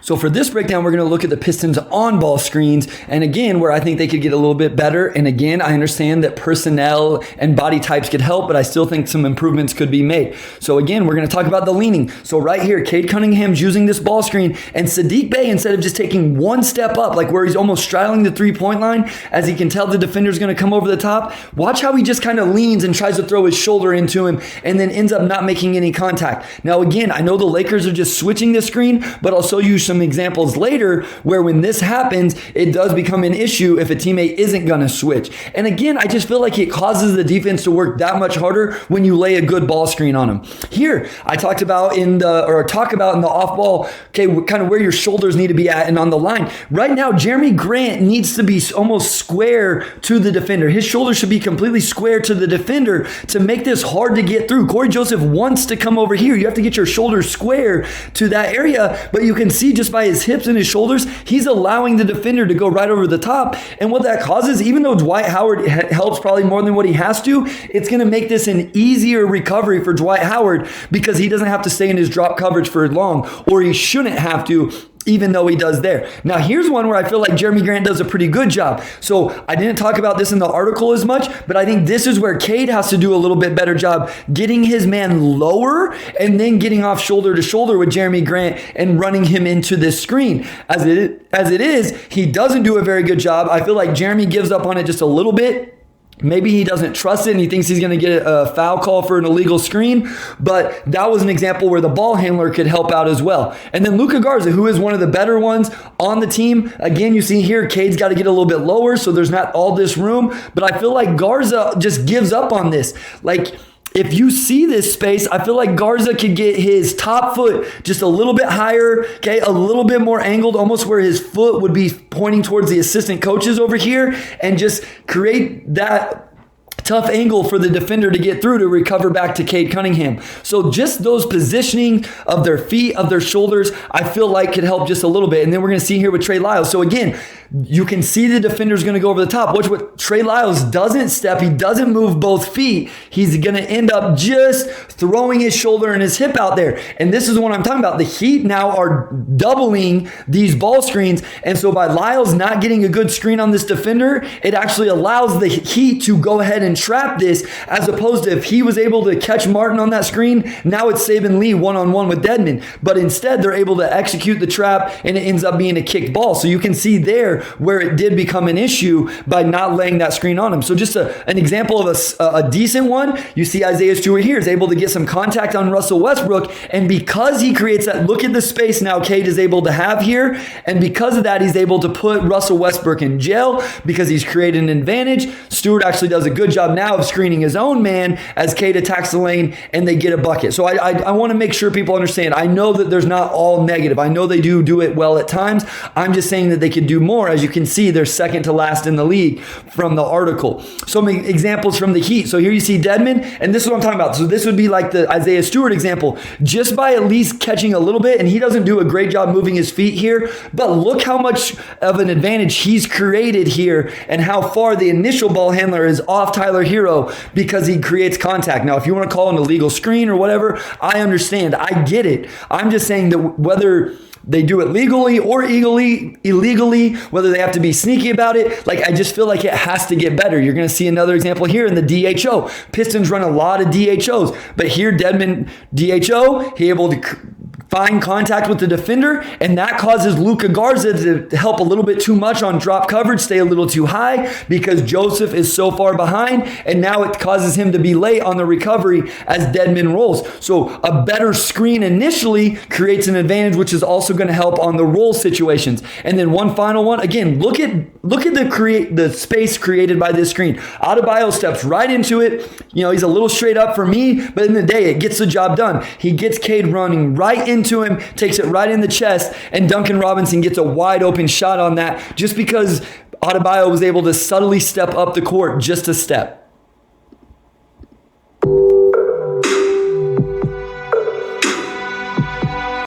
So for this breakdown, we're going to look at the Pistons on-ball screens. And again, where I think they could get a little bit better. And again, I understand that personnel and body types could help, but I still think some improvements could be made. So again, we're going to talk about the leaning. So right here, Cade Cunningham's using this ball screen, and Saddiq Bey, instead of just taking one step up, like where he's almost straddling the three-point line, as he can tell the defender's going to come over the top, watch how he just kind of leans and tries to throw his shoulder into him and then ends up not making any contact. Now again, I know the Lakers are just switching the screen, but I'll show you some examples later where when this happens, it does become an issue if a teammate isn't going to switch. And again, I just feel like it causes the defense to work that much harder when you lay a good ball screen on them. Here, I talk about in the off ball, okay, kind of where your shoulders need to be at and on the line. Right now, Jeremy Grant needs to be almost square to the defender. His shoulders should be completely square to the defender to make this hard to get through. Corey Joseph wants to come over here. You have to get your shoulders square to that area, but you can see just by his hips and his shoulders, he's allowing the defender to go right over the top. And what that causes, even though Dwight Howard helps probably more than what he has to, it's going to make this an easier recovery for Dwight Howard because he doesn't have to stay in his drop coverage for long, or he shouldn't have to, even though he does there. Now, here's one where I feel like Jeremy Grant does a pretty good job. So I didn't talk about this in the article as much, but I think this is where Cade has to do a little bit better job getting his man lower and then getting off shoulder to shoulder with Jeremy Grant and running him into this screen. As it is, he doesn't do a very good job. I feel like Jeremy gives up on it just a little bit. Maybe he doesn't trust it and he thinks he's going to get a foul call for an illegal screen, but that was an example where the ball handler could help out as well. And then Luka Garza, who is one of the better ones on the team. Again, you see here, Cade's got to get a little bit lower, so there's not all this room, but I feel like Garza just gives up on this. Like, if you see this space, I feel like Garza could get his top foot just a little bit higher, okay, a little bit more angled, almost where his foot would be pointing towards the assistant coaches over here, and just create that tough angle for the defender to get through to recover back to Cade Cunningham. So just those positioning of their feet, of their shoulders, I feel like could help just a little bit. And then we're going to see here with Trey Lyles. So again, you can see the defender's going to go over the top. Watch what Trey Lyles doesn't step. He doesn't move both feet. He's going to end up just throwing his shoulder and his hip out there. And this is what I'm talking about. The Heat now are doubling these ball screens. And so by Lyles not getting a good screen on this defender, it actually allows the Heat to go ahead and trap this, as opposed to if he was able to catch Martin on that screen, now it's Saban Lee one-on-one with Dedmon. But instead, they're able to execute the trap, and it ends up being a kicked ball. So you can see there where it did become an issue by not laying that screen on him. So just an example of a decent one, you see Isaiah Stewart here is able to get some contact on Russell Westbrook, and because he creates that, look at the space now Cade is able to have here, and because of that, he's able to put Russell Westbrook in jail because he's created an advantage. Stewart actually does a good job now of screening his own man as Cade attacks the lane and they get a bucket. So I want to make sure people understand. I know that there's not all negative. I know they do it well at times. I'm just saying that they could do more. As you can see, they're second to last in the league from the article. Some examples from the Heat. So here you see Dedmon, and this is what I'm talking about. So this would be like the Isaiah Stewart example. Just by at least catching a little bit, and he doesn't do a great job moving his feet here, but look how much of an advantage he's created here and how far the initial ball handler is off Tyler Hero because he creates contact. Now, if you want to call an illegal screen or whatever, I understand. I get it. I'm just saying that whether they do it legally or illegally, whether they have to be sneaky about it, like I just feel like it has to get better. You're going to see another example here in the DHO. Pistons run a lot of DHOs, but here Dedmon DHO, he able to find contact with the defender, and that causes Luka Garza to help a little bit too much on drop coverage, stay a little too high because Joseph is so far behind, and now it causes him to be late on the recovery as Dedmon rolls. So a better screen initially creates an advantage, which is also going to help on the roll situations. And then one final one, again, look at the space created by this screen. Adebayo steps right into it. You know, he's a little straight up for me, but in the day, it gets the job done. He gets Cade running right into him, takes it right in the chest, and Duncan Robinson gets a wide open shot on that just because Adebayo was able to subtly step up the court just a step.